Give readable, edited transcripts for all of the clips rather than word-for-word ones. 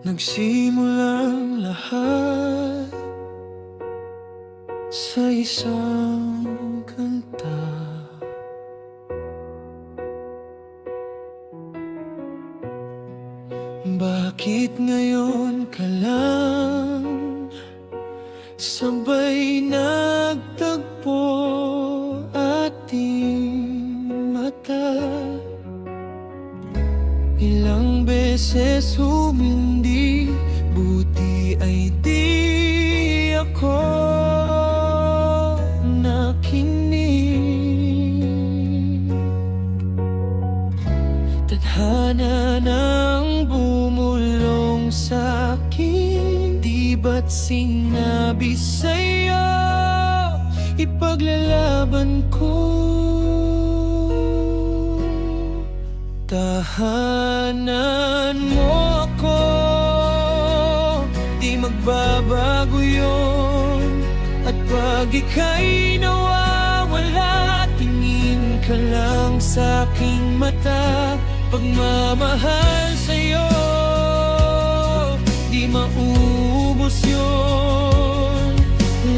Nagsimulang lahat sa isang kanta. Bakit ngayon ka lang sabay nagtagpo ating mata? Ilang beses humindi, buti ay di ako nakinig. Tadhana nang bumulong sa'kin, di ba't sinabi sa'yo ipaglalaban ko? Tahanan mo ako, di magbabago yun. At pag ika'y nawawala, tingin ka lang sa'king mata. Pagmamahal sa'yo, di maubos yun.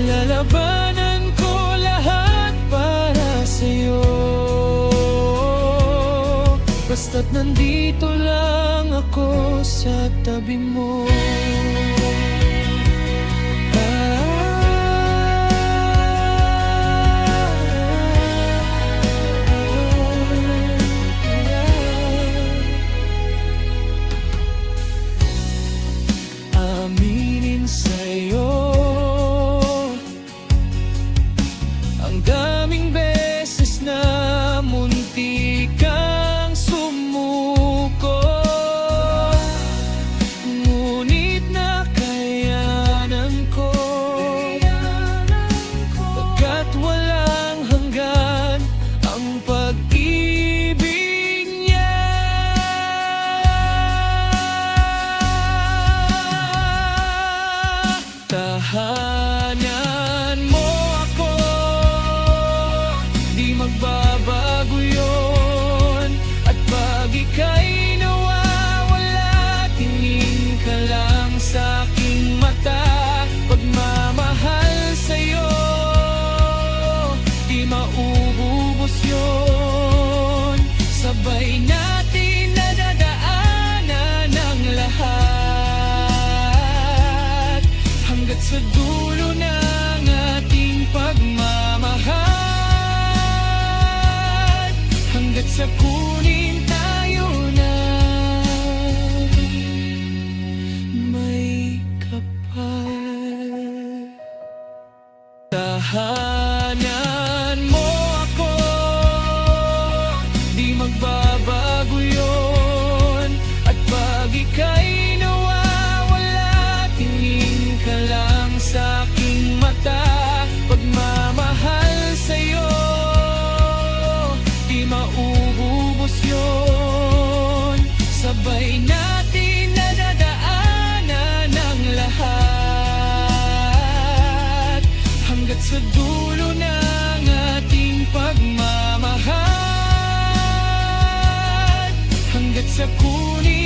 Lalabanan ko lahat para sa'yo, basta't nandito lang ako sa tabi mo. Aminin sa'yo, ang daming beses na muntik kang sumuko, ngunit nakayanan ko, pagkat walang hanggan ang pag-ibig niya. Tahanan mo ako, di magbabago yun. At pag ika'y nawawala, tingin ka lang sa'king mata. Pagmamahal sa'yo, di maububos yun. Sabay natin nadadaanan ang lahat, hanggat sa dulo ng ating pagmamahal, hanggat sa kunin tayo na may kapal. Tahanan mo ako, di magbabago yun. At pag ika'y nawawala, tingin ka lang sa'king mata. Pagmamahal sa'yo, di maububos yun. Sabay natin nadadaanan ang lahat, hanggat sa dulo ng ating pagmamahal, hanggat sa kunin